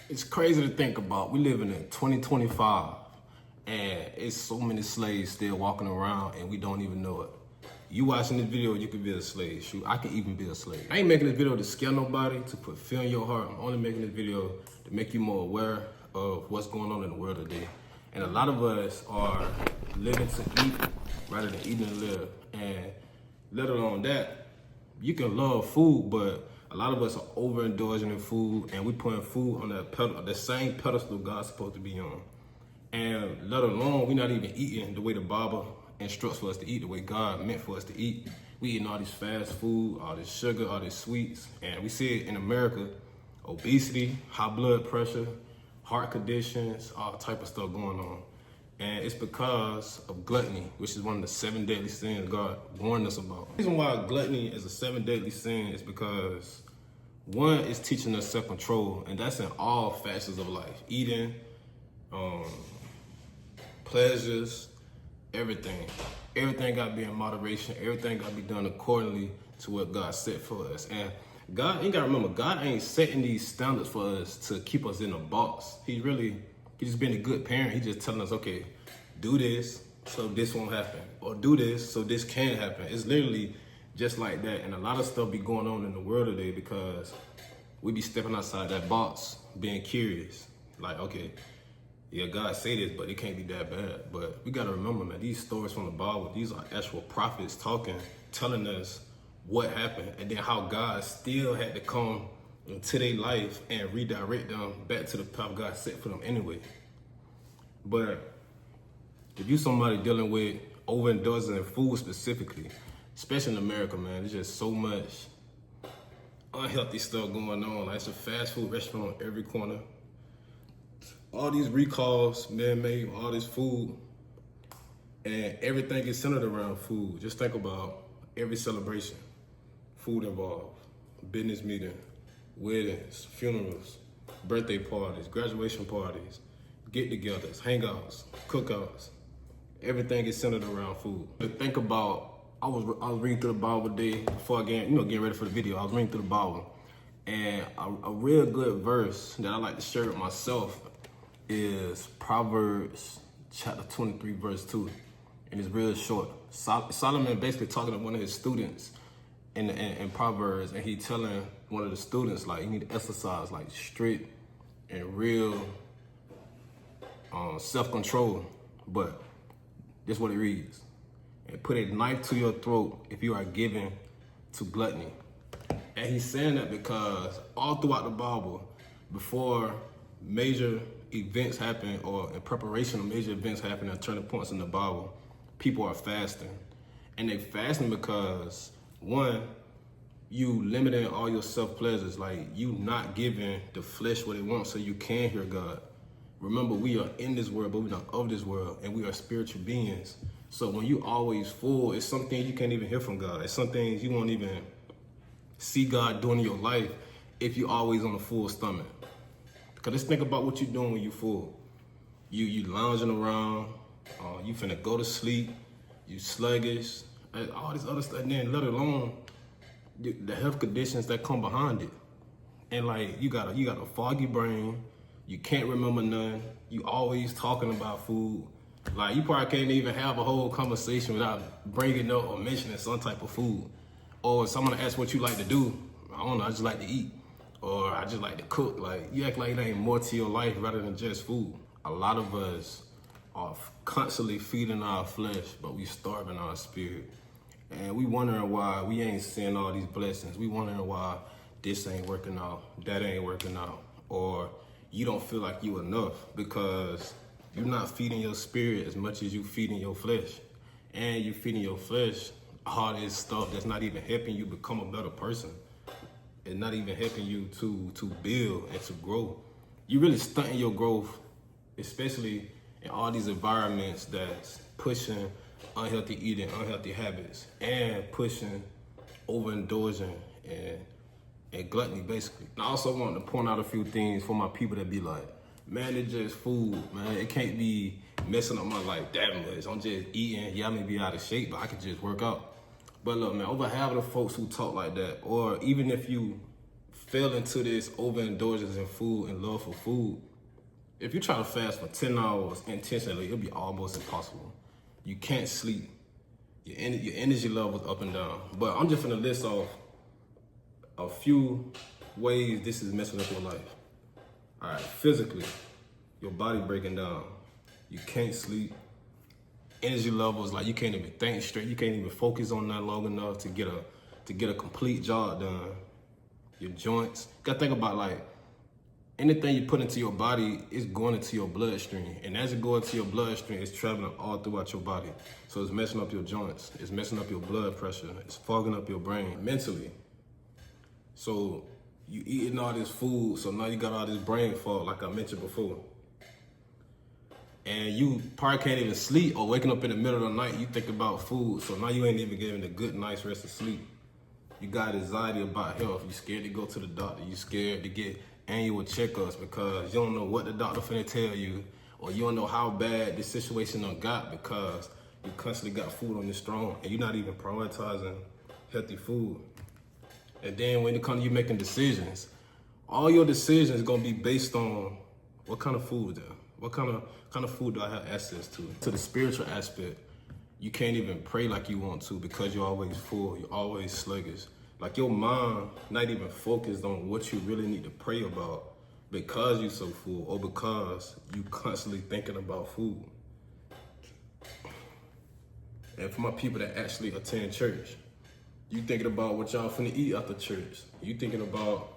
It's crazy to think about. We living in 2025 and it's so many slaves still walking around and we don't even know it. You watching this video, you could be a slave. Shoot, I can even be a slave. I ain't making this video to scare nobody, to put fear in your heart. I'm only making this video to make you more aware of what's going on in the world today. And a lot of us are living to eat rather than eating to live. And let alone that, you can love food, but a lot of us are overindulging in food and we putting food on the same pedestal God's supposed to be on. And let alone, we're not even eating the way the Bible instructs for us to eat, the way God meant for us to eat. We eating all this fast food, all this sugar, all these sweets. And we see it in America, obesity, high blood pressure, heart conditions, all type of stuff going on. And it's because of gluttony, which is one of the 7 deadly sins God warned us about. The reason why gluttony is a 7 deadly sin is because one is teaching us self-control, and that's in all facets of life. Eating, pleasures, everything. Everything got to be in moderation. Everything got to be done accordingly to what God set for us. And God, you got to remember, God ain't setting these standards for us to keep us in a box. He's just been a good parent. He's just telling us, okay, do this so this won't happen. Or do this so this can happen. It's literally just like that. And a lot of stuff be going on in the world today because we be stepping outside that box, being curious. Like, okay, yeah, God say this, but it can't be that bad. But we got to remember, man, these stories from the Bible, these are actual prophets talking, telling us what happened, and then how God still had to come into their life and redirect them back to the path God set for them anyway. But if you somebody dealing with overindulging in food specifically, especially in America, man, there's just so much unhealthy stuff going on. Like, it's a fast food restaurant on every corner. All these recalls, man-made, all this food, and everything is centered around food. Just think about every celebration, food involved, business meeting, weddings, funerals, birthday parties, graduation parties, get-togethers, hangouts, cookouts. Everything is centered around food. But think about, I was reading through the Bible today before getting ready for the video. I was reading through the Bible, and a real good verse that I like to share with myself is Proverbs chapter 23, verse 2. And it's real short. Solomon basically talking to one of his students in Proverbs, and he telling one of the students, like, you need to exercise like strict and real self-control. But this is what it reads: and put a knife to your throat if you are given to gluttony. And he's saying that because all throughout the Bible, before major events happen or in preparation of major events happen and turning points in the Bible, people are fasting. And they fasting because, one, you limiting all your self-pleasures, like you not giving the flesh what it wants so you can hear God. Remember, we are in this world, but we're not of this world, and we are spiritual beings. So when you always full, it's some things you can't even hear from God. It's some things you won't even see God doing in your life if you always on a full stomach. Because let's think about what you're doing when you're full. You lounging around, you finna go to sleep, you sluggish, all this other stuff, and then let alone the health conditions that come behind it. And like, you got a foggy brain, you can't remember none, you always talking about food. Like, you probably can't even have a whole conversation without bringing up or mentioning some type of food. Or someone asks what you like to do, I don't know, I just like to eat. Or I just like to cook. Like, you act like there ain't more to your life rather than just food. A lot of us are constantly feeding our flesh, but we starving our spirit. And we wondering why we ain't seeing all these blessings. We wondering why this ain't working out, that ain't working out. Or you don't feel like you enough because you're not feeding your spirit as much as you feeding your flesh. And you're feeding your flesh all this stuff that's not even helping you become a better person. And not even helping you to build and to grow. You really stunting your growth, especially in all these environments that's pushing unhealthy eating, unhealthy habits, and pushing overindulging and gluttony, basically. And I also want to point out a few things for my people that be like, man, it's just food, man. It can't be messing up my life that much. I'm just eating. Yeah, I may be out of shape, but I can just work out. But look, man, over half of the folks who talk like that, or even if you fell into this overindulgence in food and love for food, if you try to fast for 10 hours intentionally, it'll be almost impossible. You can't sleep. Your energy level's up and down. But I'm just gonna list off a few ways this is messing up your life. All right, physically, your body breaking down. You can't sleep. Energy levels, like you can't even think straight. You can't even focus on that long enough to get a complete job done. Your joints. You gotta think about like anything you put into your body is going into your bloodstream. And as it goes into your bloodstream, it's traveling all throughout your body. So it's messing up your joints. It's messing up your blood pressure. It's fogging up your brain mentally. So you eating all this food, so now you got all this brain fog, like I mentioned before. And you probably can't even sleep, or waking up in the middle of the night, you think about food, so now you ain't even getting a good, nice rest of sleep. You got anxiety about health. You scared to go to the doctor. You scared to get annual checkups because you don't know what the doctor finna tell you, or you don't know how bad this situation done got because you constantly got food on your strong and you're not even prioritizing healthy food. And then when it comes to you making decisions, all your decisions gonna be based on what kind of food there, what kind of food do I have access to. To the spiritual aspect, you can't even pray like you want to because you're always full, you're always sluggish. Like your mind not even focused on what you really need to pray about because you're so full or because you constantly thinking about food. And for my people that actually attend church, you thinking about what y'all finna eat after church. You thinking about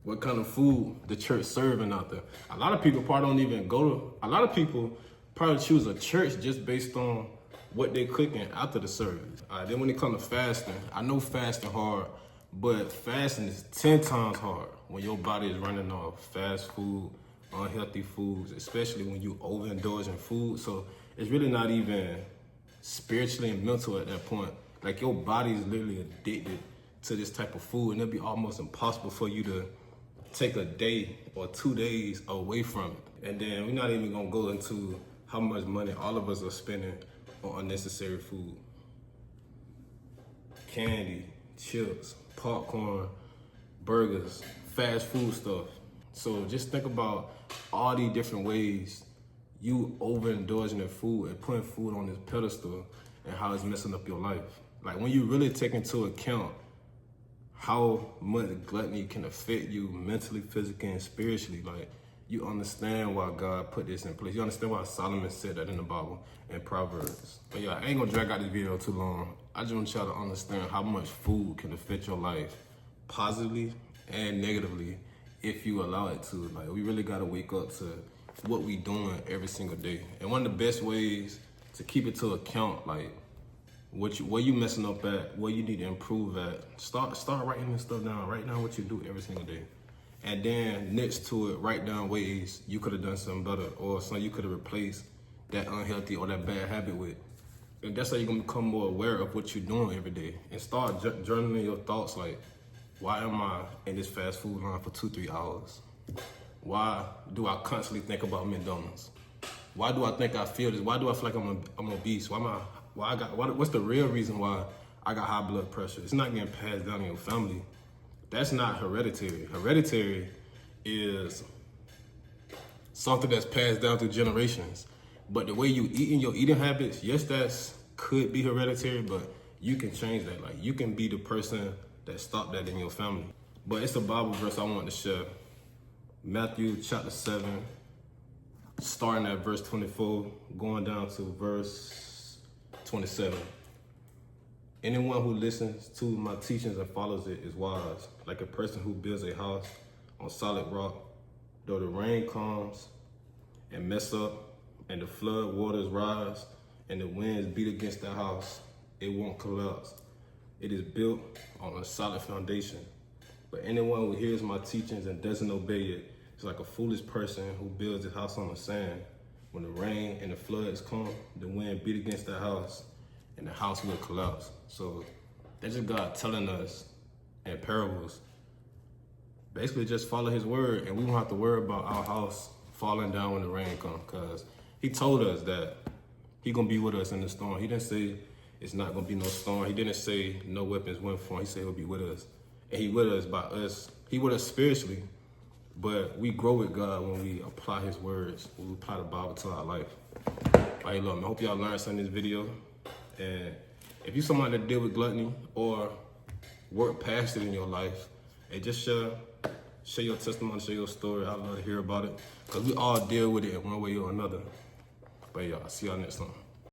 what kind of food the church serving out there. A lot of people probably don't even go to, a lot of people probably choose a church just based on what they cooking after the service. All right, then when it comes to fasting, I know fasting hard, but fasting is 10 times hard when your body is running off fast food, unhealthy foods, especially when you overindulge in food. So it's really not even spiritually and mental at that point. Like your body is literally addicted to this type of food, and it'll be almost impossible for you to take a day or 2 days away from it. And then we're not even gonna go into how much money all of us are spending on unnecessary food. Candy, chips, popcorn, burgers, fast food stuff. So just think about all these different ways you overindulging in food and putting food on this pedestal and how it's messing up your life. Like when you really take into account how much gluttony can affect you mentally, physically, and spiritually, like you understand why God put this in place. You understand why Solomon said that in the Bible and Proverbs. But yeah, I ain't gonna drag out this video too long. I just want y'all to understand how much food can affect your life positively and negatively if you allow it to. Like we really gotta wake up to what we doing every single day. And one of the best ways to keep it to account, like where you messing up at, where you need to improve at, start writing this stuff down. Write down what you do every single day. And then next to it, write down ways you could have done something better or something you could have replaced that unhealthy or that bad habit with. And that's how you're gonna become more aware of what you're doing every day. And start journaling your thoughts like, why am I in this fast food line for 2-3 hours? Why do I constantly think about McDonald's? Why do I think I feel this? Why do I feel like I'm obese? What's the real reason why I got high blood pressure? It's not getting passed down in your family. That's not hereditary. Hereditary is something that's passed down through generations. But the way you eat in your eating habits, yes, that could be hereditary, but you can change that. Like you can be the person that stopped that in your family. But it's a Bible verse I want to share. Matthew chapter 7, starting at verse 24, going down to verse 27. Anyone who listens to my teachings and follows it is wise, like a person who builds a house on solid rock. Though the rain comes and mess up, and the flood waters rise, and the winds beat against that house, it won't collapse. It is built on a solid foundation. But anyone who hears my teachings and doesn't obey it is like a foolish person who builds his house on the sand. When the rain and the floods come, the wind beat against that house, and the house will collapse. So that's just God telling us in parables, basically just follow his word, and we won't have to worry about our house falling down when the rain comes, because he told us that he gonna be with us in the storm. He didn't say it's not gonna be no storm. He didn't say no weapons went for him. He said he'll be with us. And he with us by us He with us spiritually, but we grow with God when we apply his words, when we apply the Bible to our life. All right, look, man, I hope y'all learned something in this video. And if you're somebody that deal with gluttony or work past it in your life, and just share your testimony, share your story. I'd love to hear about it, because we all deal with it in one way or another. But y'all, see y'all next time.